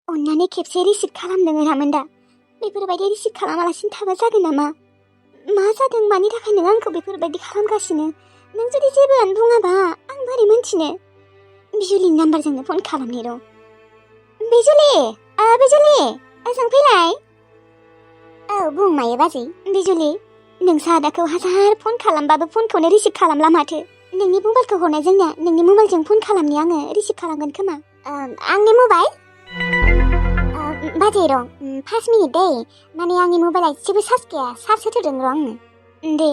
अन्नानै खेबसे रिसिभ खालामनो मोनामोन दा। बेफोरबायदि रिसिभ खालामालासिनो थाबा जागोन नामा? मा जादों, मानि थाखाय नों आंखौ बेफोरबायदि खालामगासिनो? नों जुदि जेबोआनो बुङाबा आं बोरै मोनथिनो? बिजुलिनि नाम्बारजोंनो फन खालामनि र'। बिजुलि, बिजुलि, ओजों फैलाय। औ बुं मायो बाजै। बिजुलि, नोंसा आदाखौ हाजार फन खालामबाबो फनखौनो रिसिभ खालामला माथो। नोंनि मबाइलखौ हरनाय जोंना, नोंनि मबाइलजों फन खालामनि आङो, रिसिभ खालामगोन खोमा। आंनि मबाइल? बाजै र' 5 मिनिट दै, माने आंनि मबाइला एसेबो चार्ज गैया, चार्ज होथ'दों र' आङो। दे,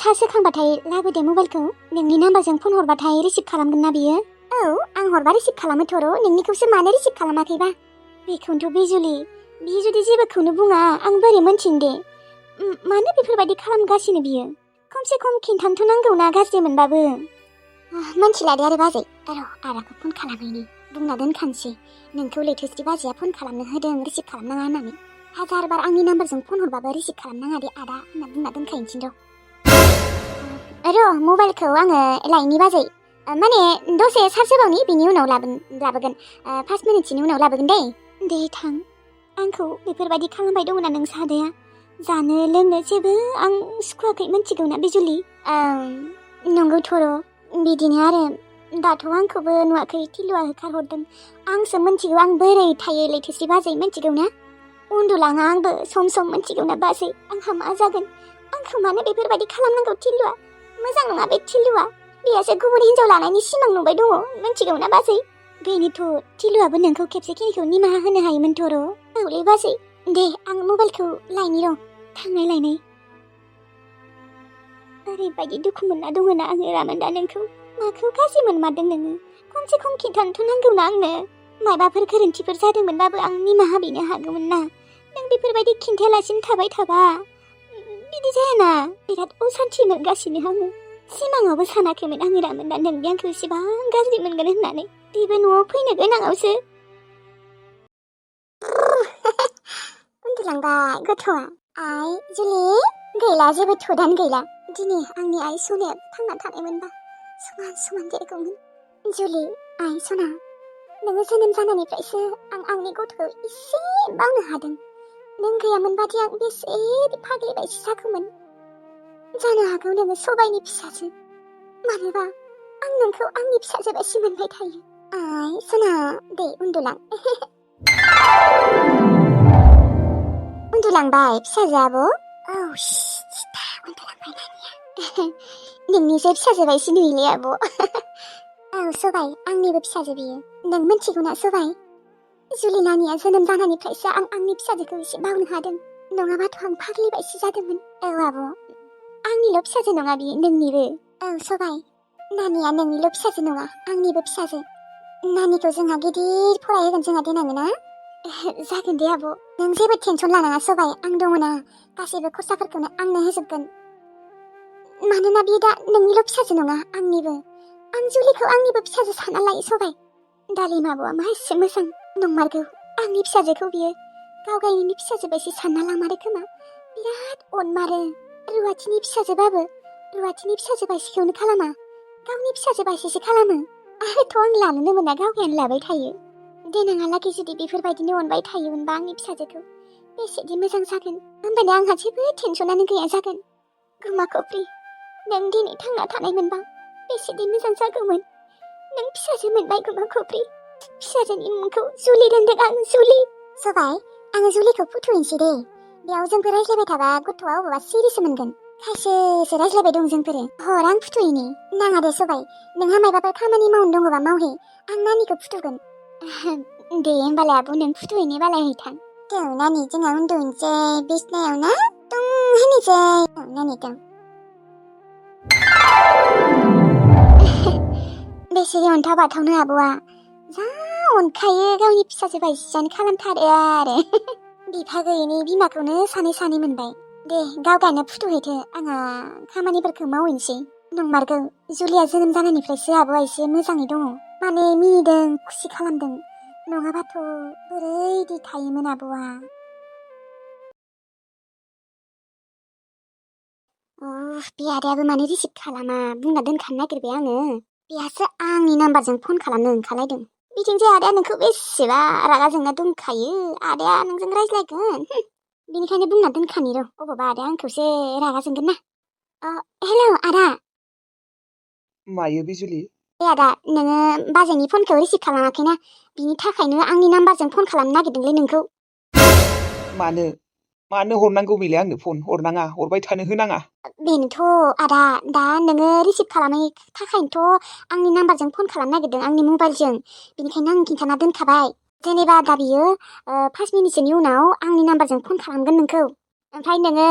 चार्ज होखांबाथाय लाबोदे मबाइलखौ। नोंनि नाम्बारजों फन हरबाथाय रिसिभ खालामगोन ना बियो? औ, आं हरबा रिसिभ खालामोथ' र', नोंनिखौसो मानो रिसिभ खालामाखैबा? बेखौनोथ' बिजुलि, बियो जुदि जेबोखौनो बुङा आं बोरै मोनथिनो दे? मानो बेफोरबायदि खालामगासिनो बियो? खमसे खम खिन्थानोथ' नांगौना गाज्रि मोनबाबो। मोनथिला दे आरो बाजै, र' आदाखौ फन खालामहैनि, बुंना दोनखानोसै नोंखौ लैथोस्रि बाजैया फन खालामनो होदों, रिसिभ खालामनाङा होननानै। हाजार बार आंनि नाम्बारजों फन हरबाबो रिसिभ खालामनाङा दे आदा होनना बुंना दोनखानोसै र'। मबाइलखौ आङो लायनि बाजै, माने दसे चार्ज होबावनि, बिनि उनाव लाबोगोन। 5 मिनिटसोनि उनाव लाबोगोन दे। दे थां, आंखौ बेफोरबायदि खालामबाय दङना नों सादाया? जानो लोंनो जेबो आं सुखुवाखै, मिथिगौना बिजुलि? नंगौथ' र', बिदिनो आरो। दाथ' आंखौबो नुवाखै, थिलुआ होखारहरदों। आंसो मिथिगौ आं बोरै थायो लैथोस्रि बाजै, मिथिगौना? उन्दुलाङा आंबो सम सम, मिथिगौना बाजै? आंहा मा जागोन? आंखौ मानो बेफोरबायदि खालामनांगौ थिलुआ? मोजां नङा बे थिलुआ, बेयासो गुबुन हिन्जाव लानायनि सिमां नुबाय दङ, मिथिगौना बाजै? बेनोथ' थिलुआबो नोंखौ खेबसेखिनिखौ निमाहा होनो हायोमोनथ' र'। औलै बाजै, दे आं मबाइलखौ लायनि र', थांनाय। ओरैबायदि दुखु मोनना दङना आङो रामोनदा नोंखौ। माखौ गाज्रि मोनमारदों नोङो? खमसे खम खिन्थानोथ' नांगौना आंनो। मायबाफोर गोरोन्थिफोर जादोंमोनबाबो आं निमाहा बिनो हागौमोन ना। नों बेफोरबायदि खिन्थायालासिनो थाबाय थाबा बिदि जायाना। बिराद असान्थि मोनगासिनो आङो। सिमाङावबो सानाखैमोन आङो रामोनदा नोंदि आंखौ इसेबां गाज्रि मोनगोन होननानै। बेबो न'आव फैनो गोनाङावसो। उन्दुलांबाय गथ'आ। आइ जुलि, गैला जेबो थदानो गैला। दिनै आंनि आइ सनाया थांना थानायमोनबा समान देरगौमोन। जुलि, आइ सना, नोङो जोनोम जानायनिफ्रायसो आं आंनि गथ'खौ एसे बावनो हादों। नों गैयामोनबादि आं बेसे फाग्लिबायसो जागौमोन। जानो हागौ नोङो सबायनि फिसासो, मानोबा आं नोंखौ आंनि फिसाजो बायदि मोनबाय थायो। आइ सना, दे उन्दुलां। उन्दुलांबाय फिसाजो आब'? औ उन्दुलांबाय नानिया। नोंनिसो फिसाजो बायदि नुयोलै आब'। औ सबाय, आंनिबो फिसाजो बियो। नों मिथिगौना सबाय? जुलि नानिया जोनोम जानायनिफ्रायसो आं आंनि फिसाजोखौ एसे बावनो हादों, नङाबाथ' आं फाग्लिबायसो जादोंमोन। औ आब', आंनिल' फिसाजो नङा बियो, नोंनिबो। औ सबाय, नानिया नोंनिल' फिसाजो नङा, आंनिबो फिसाजो। नानिखौ जोंहा गिदिर फरायहोगोन जोंहा देनां ना? जागोन दे आब', नों जेबो टेनसन लानाङा सबाय, आं दङना, गासैबो खरसाफोरखौनो आंनो होजोबगोन। मानोना बियो दा नोंनिल' फिसाजो नङा, आंनिबो। आं जुलिखौ आंनिबो फिसाजो सानना लायो सबाय। दालिम आब'आ मा एसे मोजां, नंमारगौ। आंनि फिसाजोखौ बियो गाव गावनि फिसाजो बायदि सानना लामारो खोमा। बिराद अनमारो। रुवाथिनि फिसाजोबाबो रुवाथिनि फिसाजो बायदिखौनो खालामा, गावनि फिसाजो बायदिसो खालामो। आरोथ' आं लानोनो मोना, गावगायानो लाबाय थायो। देनाङालागै जुदि बेफोरबायदिनो अनबाय थायोमोनबा आंनि फिसाजोखौ बेसेदि मोजां जागोन। होमबानो आंहा जेबो टेनसनानो गैया जागोन। गुमा खफ्रि, नों दिनै थांना थानायमोनबा बेसेदि मोजां जागौमोन। नों फिसाजो मोनबाय गुमा खफ्रि। फिसाजोनि मुंखौ जुलि दोनदों आं, जुलि। सबाय, आङो जुलिखौ फुथुहैनोसै दे। बेयाव जोंफोर रायज्लायबाय थाबा गथ'आ अबावबा सिरिसो मोनगोन। खायसेसो रायज्लायबाय दं जोंफोरो। हर आं फुथुहैनि। नाङा दे सबाय, नोंहा मायबाफोर खामानि मावनो दङबा मावहै, आं नानिखौ फुथुगोन। दे होमबालाय आब' नों फुथुहैनि बालाय हैथां। दौ नानि, जोंहा उन्दुनोसै बिसनायाव ना, दुं होनोसै। औ नानि दं। बेसे अन्थाव बाथावनो आब'आ, जा अनखायो, गावनि फिसाजो बायदियानो खालामथारो आरो। बिफा गैयिनि बिमाखौनो सानै मोनबाय। दे गावगानो फुथुहैथो, आंहा खामानिफोरखौ मावहैनोसै। नंमारगौ, जुलिया जोनोम जानायनिफ्रायसो आब'आ एसे मोजाङै दङ, माने मिनिदों, खुसि खालामदों। नङाबाथ' बोरैदि थायोमोन आब'आ। बे आदायाबो माने रिसिभ खालामा, बुंना दोनखानो नागिरबाय आङो। बेहासो आंनि नाम्बारजों फन खालामनो ओंखारलायदों। बिथिंजाय आदाया नोंखौ बेसेबा रागा जोंना दंखायो आदाया नोंजों रायज्लायगोन बेनिखायनो बुंना दोनखानि र' अबावबा आदाया आंखौसो रागा जोंगोन ना हेलौ आदा मायो बिजुलि आदा नोङो बाजैनि फनखौ रिसिभ खालामाखैना बिनि थाखायनो आंनि नाम्बारजों फन खालामनो नागिरदोंलै नोंखौ मानो हरनांगौ बेलाय आंनो फन हरनाङा हरबाय थानो होनाङा बेनोथ' आदा दा नोङो रिसिभ खालामै थाखायनोथ' आंनि नाम्बारजों फन खालामनो नागिरदों आंनि मबाइलजों बेनिखायनो आं खिन्थाना दोनखाबाय जेनेबा दा बियो 5 मिनिटसोनि उनाव आंनि नाम्बारजों फन खालामगोन नोंखौ ओमफ्राय नोङो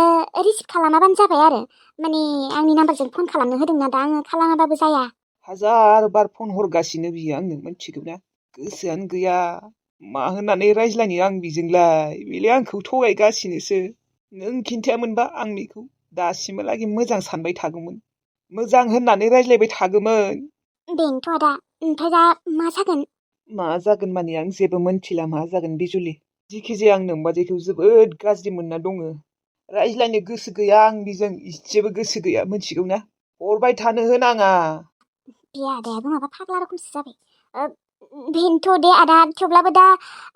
रिसिभ खालामाबानो जाबाय आरो माने आंनि नाम्बारजों फन खालामनो होदोंना दा आङो खालामाबाबो जाया हाजार बार फन हरगासिनो बियो आंनो मिथिगौ ना गोसोआनो गैया मा होननानै रायज्लायनो आं बिजोंलाय बेलाय आंखौ थगायगासिनोसो नों खिन्थायामोनबा आं बेखौ दासिमहालागै मोजां सानबाय थागौमोन मोजां होननानै रायज्लायबाय थागौमोन बेनोथ' आदा ओमफ्राय दा मा जागोन माने आं जेबो मोनथिला मा जागोन बिजुलि जिखिजाया आं नोंबाजैखौ जोबोद गाज्रि मोनना दङ रायज्लायनो गोसो गैया आं बिजों इसेबो गोसो गैया मिथिगौ ना हरबाय थानो होनाङा बे आदायाबो माबा फाग्ला रखमसो जाबाय बेनोथ' दे आदा थेवब्लाबो दा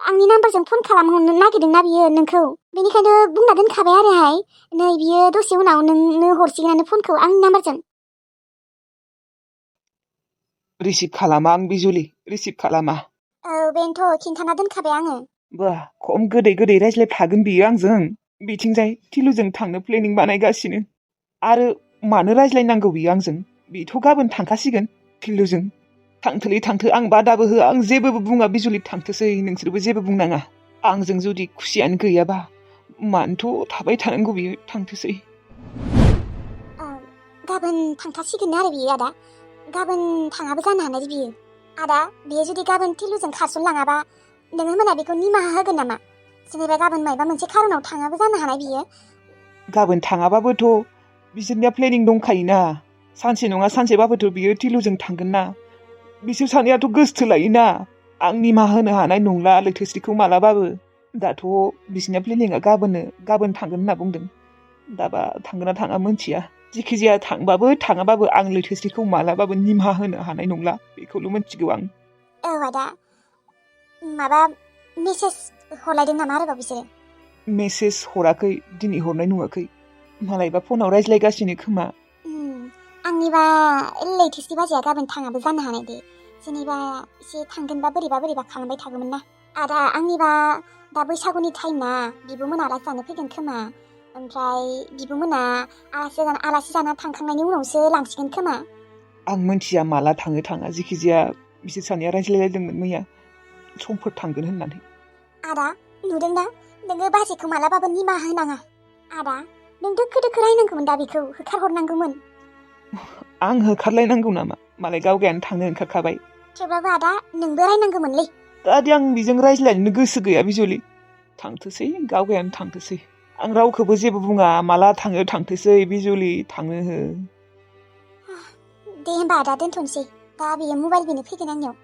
आंनि नाम्बारजों फन खालामहरनो नागिरदोंना बियो नोंखौ बेनिखायनो बुंना दोनखाबाय आरोहाय नै बियो दसे उनाव नोंनो हरसिगोनानो फनखौ आंनि नाम्बारजों रिसिभ खालामा आं बिजुलि रिसिभ खालामा बेनोथ' खिन्थाना दोनखाबाय आङो बा खम गोदै रायज्लायफागोन बियो आंजों बिथिंजाय थिलुजों थांनो प्लेनिं बानायगासिनो आरो मानो रायज्लायनांगौ बियो आंजों बेथ' गाबोन थांखासिगोन थिलुजों थांथोलै थांथो आं बादाबो होआ आं जेबो बुङा बिजुलि थांथोसै नोंसोरबो जेबो बुंनाङा आंजों जुदि खुसियानो गैयाबा मानोथ' थाबाय थानांगौ बियो थांथोसै गाबोन थांखासिगोन आरो बियो आदा गाबोन थाङाबो जानो हानाय बियो आदा बियो जुदि गाबोन थिलुजों खारसनलाङाबा नोङो मोना बेखौ निमाहा होगोन नामा जेनेबा गाबोन मायबा मोनसे खारनाव थाङाबो जानो हानाय बियो गाबोन थाङाबाबोथ' बिसोरनिया प्लेनिं दंखायोना सानसे नङा सानसेबाबोथ' बियो थिलुजों थांगोन ना बिसोर सानैयाथ' गोसथोलायोना आं निमाहा होनो हानाय नंला लैथोस्रिखौ मालाबाबो दाथ' बिसोरनिया प्लेनिंआ गाबोन थांगोन होनना बुंदों दाबा थांगोन ना थाङा मोनथिया जिखिजाया थांबाबो थाङाबाबो आं लैथोस्रिखौ मालाबाबो निमाहा होनो हानाय नंला बेखौल' मिथिगौ आं आदा माबा मेसेज हरलायदों नामा आरोबाव बिसोरो मेसेज हराखै दिनै हरनाय नुवाखै मालायबा फनाव रायज्लायगासिनो खोमा आंनिबा लैथोस्रि बाजैया गाबोन थाङाबो जानो हानाय दे जेनेबा एसे थांगोनबा बोरैबा खालामबाय थागौमोन ना आदा आंनिबा दा बैसागुनि टाइम ना बिब'मोना आलासि जानो फैगोन खोमा ओमफ्राय बिब'मोना आलासि जाना थांखांनायनि उनावसो लांसिगोन खोमा आं मोनथिया माला थाङा जिखिजाया बिसोर सानैया रायज्लायलायदोंमोन मैया समफोर थांगोन होननानै आदा नुदोंना नोङो बाजैखौ मालाबाबो निमाहा होनाङा आदा नों दोखो रायनांगौमोन दा बेखौ होखारहरनांगौमोन आं होखारलायनांगौ नामा मालाय गावगायानो थांनो ओंखारखाबाय थेवब्लाबो आदा नोंबो रायनांगौमोनलै दादि आं बेजों रायज्लायनो गोसो गैया बिजुलि थांथोसै गावगायानो थांथोसै आं रावखौबो जेबो बुङा माला थाङो थांथोसै बिजुलि थांनो हो दे होमबा आदा दोनथ'नोसै दा बेयो मबाइल बिनो फैगोन आंनियाव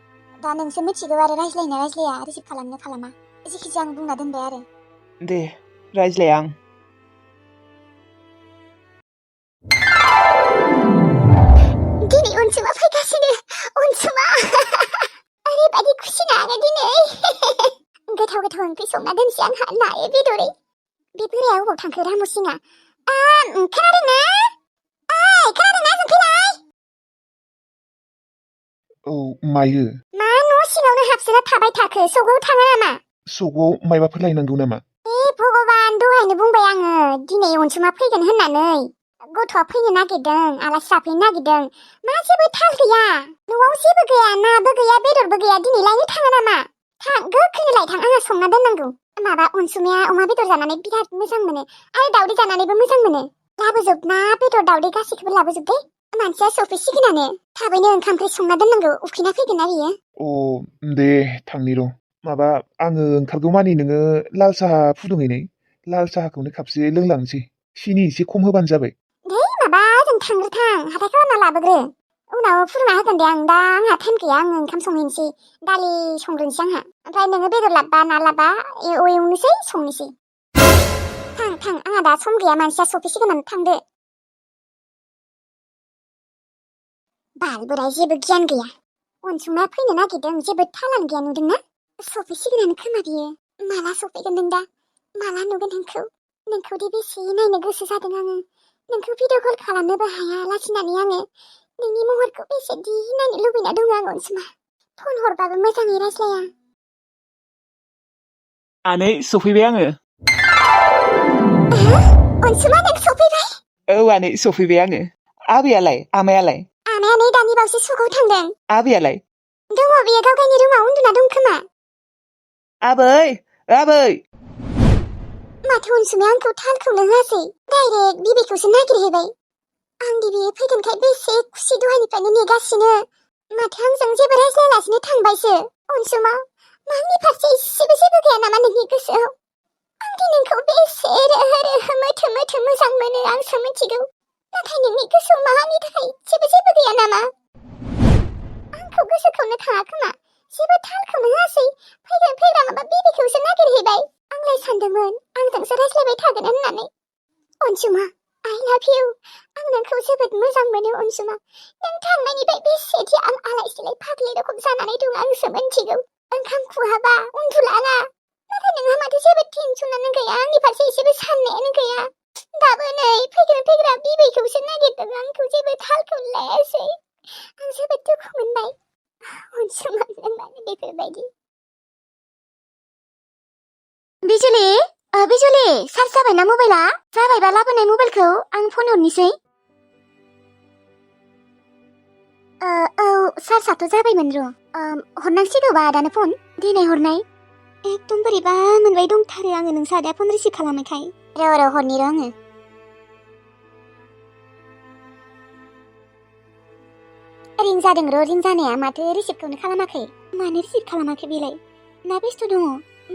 दा नोंसो मिथिगौ आरो रायज्लायना रायज्लाया रिसिभ खालामा जेखिजाया आं बुंना दोनबाय आरो दे रायज्लाया आं दिनै अनसुमा फैगासिनो अनसुमा ओरैबायदि खुसि नाङो दिनै गोथाव ओंख्रि संना दोनसै आंहा नायै बेदरै बे बोराया अबाव थांखो रामुसिङा खोनादोंना खोनादोंना जों फैनाय औ मायो मा न' सिङावनो हाबसोना थाबाय थाखो सगाव थाङा नामा सगाव मायबाफोर लायनांगौ नामा भगबान दहायनो बुंबाय आङो दिनै अनसुमा फैगोन होननानै गथ'आ फैनो नागिरदों आलासि जाफैनो नागिरदों मा जेबो थाल गैया न'आव जेबो गैया नाबो गैया बेदरबो गैया दिनै लायनो थाङा नामा थां गोख्रैनो लायथां आंहा संना दोननांगौ माबा अनसुमाया अमा बेदर जानानै बिराद मोजां मोनो आरो दावदै जानानैबो मोजां मोनो लाबोजोब ना बेदर दावदै गासैखौबो लाबोजोब दे मानसिया सफैसिगोनानो थाबैनो ओंखाम ओंख्रि संना दोननांगौ उखैना फैगोन ना बियो दे थांनि र' माबा आङो ओंखारगौ मानि नोङो लाल साहा फुदुंहैनाय लाल साहाखौनो खापसे लोंलांसै सिनि एसे खम होबानो जाबाय दे माबा जों थांग्रोथां हाथाय खालामना लाबोग्रो उनाव फुदुंना होगोन दे आं दा आंहा टाइम गैया आङो ओंखाम संहैनोसै दालि संग्रोनोसै आंहा ओमफ्राय नोङो बेदर लाबबा ना लाबबा एवनोसै संनोसै थां आंहा दा सम गैया मानसिया सफैसिगोनानो थांदो बाल बोराय जेबो गियान गैया अनसुमा फैनो नागिरदों जेबो थालानो गैया नुदोंना सफैसिगोनानो खोमा बियो माला सफैगोन नों दा माला नुगोन नोंखौ दि बेसे नायनो गोसो जादों आङो नोंखौ भिडिअ कल खालामनोबो हाया लाखिनानै आङो नोंनि महरखौ बेसेदि नायनो लुबैना दङ आं अनसुमा फन हरबाबो मोजाङै रायज्लाया आनै सफैबाय आङो अनसुमा नों सफैबाय औ आनै सफैबाय आङो आबैयालाय आमायालाय आमाया नै दानि बावसो सुकआव थांदों आबैयालाय दङ बियो गावगायनि रुमाव उन्दुना दं खोमा आबै माथो अनसुमाया आंखौ थालखौनो होआसै डाइरेक्ट बिबैखौसो नागिरहैबाय आंदि बियो फैगोनखाय बेसे खुसि दहायनिफ्रायनो नेगासिनो माथो आंजों जेबो रायज्लायालासिनो थांबायसो अनसुमा आंनि फारसे इसेबो जेबो गैया नामा नोंनि गोसोआव आंदि नोंखौ बेसे रोहो रोहो मोथो मोथो मोजां मोनो आंसो मिथिगौ नाथाय नोंनि गोसोआव मानि थाखाय जेबो गैया नामा आंखौ गोसोखौनो थाङा खोमा जेबो थालखौनो होआसै फैग्रा माबा बिबैखौसो नागिरहैबाय आंलाय सानदोंमोन आंजोंसो रायज्लायबाय थागोन होननानै अनसुमा I love you आं नोंखौ जोबोद मोजां मोनो अनसुमा नों थांनायनिफ्राय बेसेदि आं आलाय सिलाय फाग्लि रखम जानानै दं आंसो मिथिगौ ओंखाम खुहाबा उन्दुलाङा नाथाय नोंहा माथो जेबो टेनसनानो गैया आंनि फारसे एसेबो साननायानो गैया दाबो नै फैग्रा बिबैखौसो नागिरदों आंखौ जेबो थालखौनो लायासै आं जोबोद दुखु मोनबाय अनसुमा नों मानो बेफोरबायदि बिजुलि चार्ज जाबायना मबाइला जाबायबा लाबोनाय मबाइलखौ आं फन हरनिसै औ चार्जआथ' जाबायमोन र' हरनांसिगौबा आदानो फन दिनै हरनाय एकदम बोरैबा मोनबाय दंथारो आङो नोंसा आदाया फन रिसिभ खालामनायखाय र' हरनि र' आङो रिं जादों र' रिं जानाया माथो रिसिभखौनो खालामाखै मानो रिसिभ खालामाखै बेलाय ना बेस्थ' दङ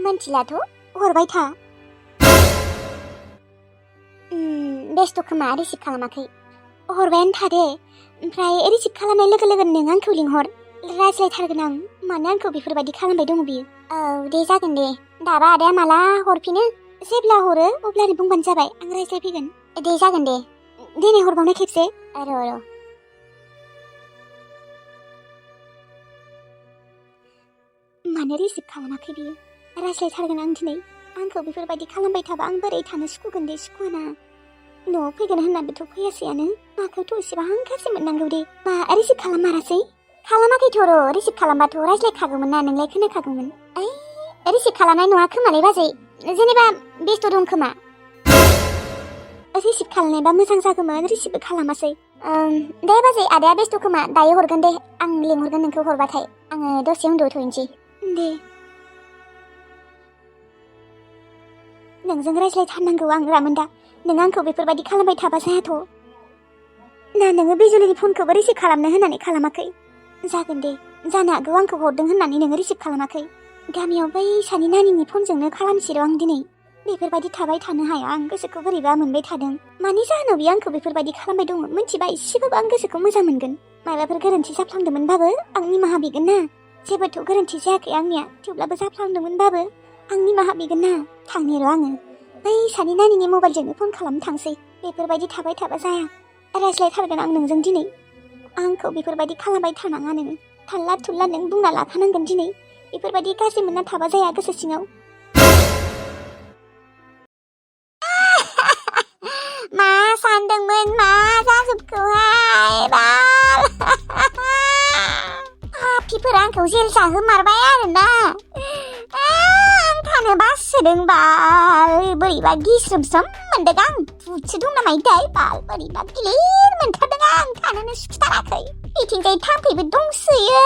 मोनथिलाथ' हरबाय था बेस्थ' खोमा रिसिभ खालामाखै हरबायानो थादे ओमफ्राय रिसिभ खालामनाय लोगो लोगो नों आंखौ लिंहर रायज्लायथारगोन आं मानो आंखौ बेफोरबायदि खालामबाय दङ बियो औ दे जागोन दे दाबा आदाया माला हरफिनो जेब्ला हरो अब्लानो बुंबानो जाबाय आं रायज्लायफैगोन दे जागोन दे दिनै हरबावनाय खेबसे र' मानो रिसिभ खालामाखै बियो रायज्लायथारगोन आं दिनै आंखौ बेफोरबायदि खालामबाय थाबा आं बोरै थानो सुखुगोन दे सुखुवाना न'आव फैगोन होननानैथ' फैयासैयानो माखौथ' एसेबां गाज्रि मोननांगौ दे मा रिसिभ खालामारासै खालामाखैथ' र' रिसिभ खालामबाथ' रायज्लायखागौमोन ना नोंलाय खोनाखागौमोन रिसिभ खालामनाय नङा खोमालै बाजै जेनेबा बेस्थ' दं खोमा रिसिभ खालामनायबा मोजां जागौमोन रिसिभबो खालामासै दे बाजै आदाया बेस्थ' खोमा दायो हरगोन दे आं लिंहरगोन नोंखौ हरबाथाय आङो दसे उन्दुथ'नोसै दे नोंजों रायज्लायथारनांगौ आं रामोनदा नों आंखौ बेफोरबायदि खालामबाय थाबा जायाथ' ना नोङो बिजुलिनि फनखौबो रिसिभ खालामनो होननानै खालामाखै जागोन दे जानो हागौ आंखौ हरदों होननानै नोङो रिसिभ खालामाखै गामियाव बै सानि नानिनि फनजोंनो खालामसिर' आं दिनै बेफोरबायदि थाबाय थानो हाया आं गोसोखौ बोरैबा मोनबाय थादों मानि जाहोनाव बियो आंखौ बेफोरबायदि खालामबाय दङ मिथिबा एसेबाबो आं गोसोखौ मोजां मोनगोन माबाफोर गोरोन्थि जाफ्लांदोंमोनबाबो आं निमाहा बिगोन ना जेबोथ' गोरोन्थि जायाखै आंनिया थेवब्लाबो जाफ्लांदोंमोनबाबो आं निमाहा बिगोन ना थांनि र' आङो बै सानि नानिनि मबाइलजोंनो फन खालामनो थांसै बेफोरबायदि थाबाय थाबा जाया रायज्लायथारगोन आं नोंजों दिनै आंखौ बेफोरबायदि खालामबाय थानाङा नोङो थाल्ला थुल्ला नों बुंना लाखानांगोन दिनै बेफोरबायदि गाज्रि मोनना थाबा जाया गोसो सिङाव मा सानदोंमोन मा जाजोबखौहाय पापिफोरा आंखौ जेल जाहोमारबाय आरोना आं थानो बासोदों बाल बोरैबा गिस्रोमस्रोम मोनदों आं भुतसो दं नामायोथाय बाल बोरैबा गिलिर मोनथारदों आं थानोनो सुखुथाराखै बिथिंजाय थाम्फैबो दंसोयो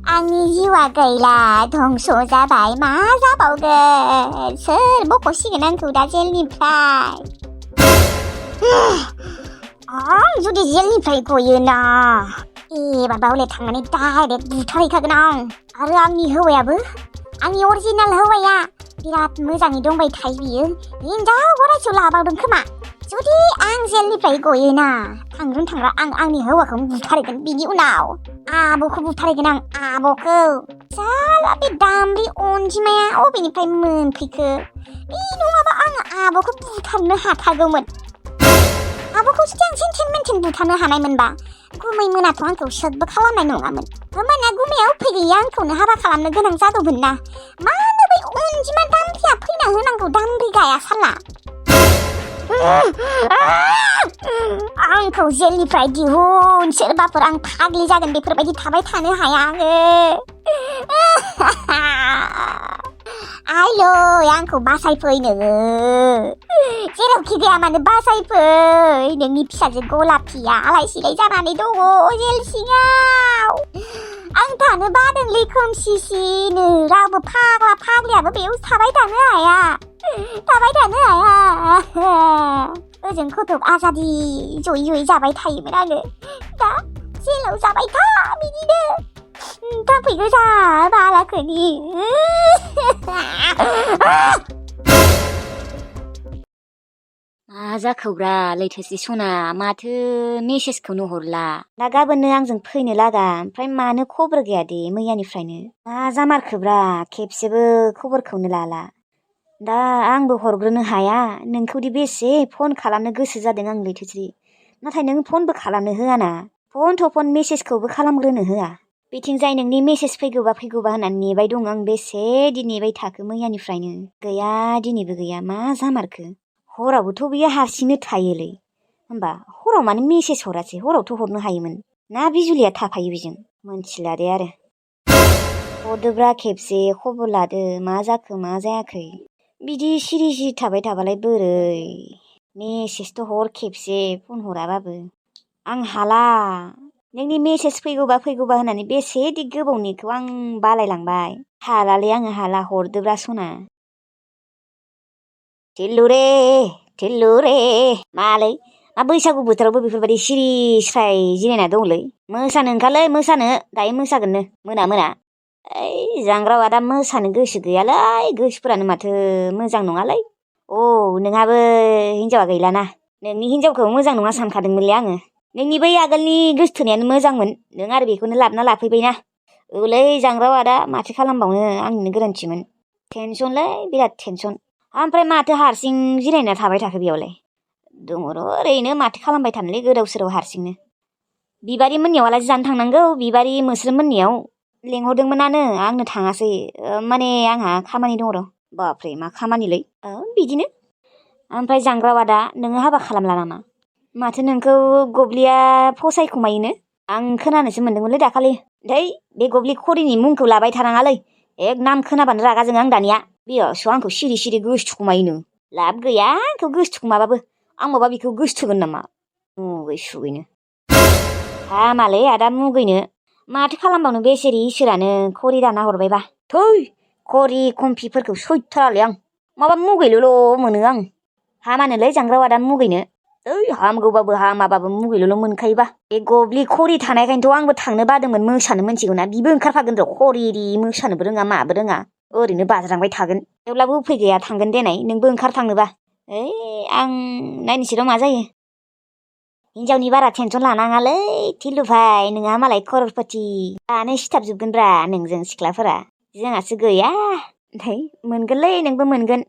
आंनि जिउआ गैला धंस' जाबाय मा जाबावगोन सोर बख'सिगोन आंखौ दा जेलनिफ्राय आं जुदि जेलनिफ्राय गयोना एबार बावले थांनानै डाइरेक्ट बुथारहैखागोन आं आरो आंनि हौवायाबो आंनि अरिजिनेल हौवाया बिराद मोजाङै दंबाय थायो बियो हिनजाव गरायसो लाबावदों खोमा जुदि आं जेलनिफ्राय गयोना थांग्रा आं आंनि हौवाखौ बुथारगोन बिनि उनाव आब'खौ बुथारगोन आं आब'खौ साला बे दामब्रि अनजिमाया अबेनिफ्राय मोनफैखो बे नङाबा आं आब'खौ बुथारनो हाथारगौमोन आब'खौ जुदि आं सेन्टेन बुथारनो हानायमोनबा गुमै मोनाथ' आंखौ सोगबो खालामनाय नङामोन। होमबाना गुमैया उफाय गैया आंखौनो हाबा खालामनो गोनां जागौमोन ना। मानो बै अनजिमा दामब्रिया फैना होनांगौ दामब्रि गाया साला। आंखौ जेलनिफ्राय दिहुन सोरबाफोर आं फाग्लि जागोन बेफोरबायदि थाबाय थानो हाया आङो। आइलै आंखौ बासायफै नोङो जेरावखि गैया मानो बासायफै। नोंनि फिसाजो गलापीया आलाय सिलाय जानानै दङ जेल सिङाव। आं थानो बादोंलै खोमसिसिनो। रावबो फाग्ला फाग्लियाबो बेयाव थाबाय थानो हाया। ओजों खथब आजादि जयै जाबाय थायोमोन आङो। दा जेलाव जाबाय था बिदिनो थाम्फै गोजा बालाखोनि। मा जाखौब्रा लैथोसि सना माथो मेसेजखौनो हरला। दा गाबोननो आंजों फैनो लागा ओमफ्राय मानो खबर गैया दे मैयानिफ्रायनो। मा जामारखोब्रा खेबसेबो खबरखौनो लाला। दा आंबो हरग्रोनो हाया नोंखौदि बेसे फन खालामनो गोसो जादों आं लैथोसि। नाथाय नों फनबो खालामनो होआना। फन थ' फन मेसेजखौबो खालामग्रोनो होआ। बिथिंजाय नोंनि मेसेज फैगौबा होननानै नेबाय दं आं बेसे दिन नेबाय थाखो मैयानिफ्रायनो। गैया दिनैबो गैया मा जामारखो। हरावबोथ' बियो हारसिंनो थायोलै। होमबा हराव मानो मेसेज हरासै? हरावथ' हरनो हायोमोन ना बिजुलिया थाफायो बेजों? मोनथिला दे आरो। हरदोब्रा खेबसे खबर लादो मा जाखो मा जायाखै। बिदि सिरि सिरि थाबाय थाबालाय बोरै। मेसेजथ' हर खेबसे फन हराबाबो। आं हाला नोंनि मेसेज फैगौबा होननानै बेसे दि गोबावनिखौ आं बालायलांबाय। हालालै आङो हाला हरदोब्रा सना। थिल्लु रे मालै मा बैसागु बोथोरावबो बेफोरबायदि सिरि स्राय जिरायना दंलै। मोसानो ओंखारलै मोसानो दायो मोसागोननो मोना। ओइ जांग्रावा दा मोसानो गोसो गैयालै गोसोफोरानो माथो मोजां नङालै। नोंहाबो हिनजावा गैलाना? नोंनि हिनजावखौ मोजां नङा सानखादोंमोनलै आङो। नोंनि बै आगोलनि गोसोथोनायानो मोजांमोन। नों आरो बेखौनो लाबोना लाफैबायना। औलै जांग्रावा दा माथो खालामबावनो आंनिनो गोरोन्थिमोन। टेनसनलै बिराद टेनसन। ओमफ्राय माथो हारसिं जिरायना थाबाय थाखो बेयावलाय? दङ र' ओरैनो माथो खालामबाय थानोलै गोदाव सोराव हारसिंनो। बिबारि मोननियाव आलासि जानो थांनांगौ। बिबारि मोस्रोम मोननियाव लेंहरदोंमोनानो आंनो थाङासै। माने आंहा खामानि दङ र'। बाप्रे मा खामानिलै? बिदिनो। ओमफ्राय जांग्रावा दा नोङो हाबा खालामला नामा? माथो नोंखौ गब्लिया फसायखुमायोनो? आं खोनानोसो मोनदोंमोनलै दाखालि। धै बे गब्लि खरिनि मुंखौ लाबाय थानाङालै। एक नाम खोनाबानो रागा जोङो आं दानिया। बेयावसो आंखौ सिरि सिरि गोसोथोखुमायोनो। लाब गैया आंखौ गोसोथोखुमाबाबो। आं माबा बेखौ गोसोथोगोन नामा? मुगै सुगैनो। हामालै आदा मुगैनो। माथो खालामबावनो बेसेरि इसोरानो खरि दाना हरबायबा। थै खरि खम्फिफोरखौ सैथारालै आं। माबा मुगैल'ल' मोनो आं। हामानोलै जांग्रावा दा मुगैनो। हामगौबाबो हामाबाबो मुगैल'ल' मोनखायोबा। बे गब्लि खरि थानायखायनोथ' आंबो थांनो बादोंमोन मोसानो मोनथिगौ ना? बिबो ओंखारफागोन र' खरि एरि मोसानोबो रोङा माबो रोङा। ओरैनो बाज्रांबाय थागोन। थेवब्लाबो उफाय गैया थांगोन देनाय नोंबो ओंखारफांनोबा। आं नायनोसै र' मा जायो। हिनजावनि बारा टेनसन लानाङालै थिल्लु भाइ नोंहा मालाय खर'रपति दानो सिथाबजोबगोनब्रा नोंजों सिख्लाफोरा। जोंहासो गैया। मोनगोनलै नोंबो मोनगोन।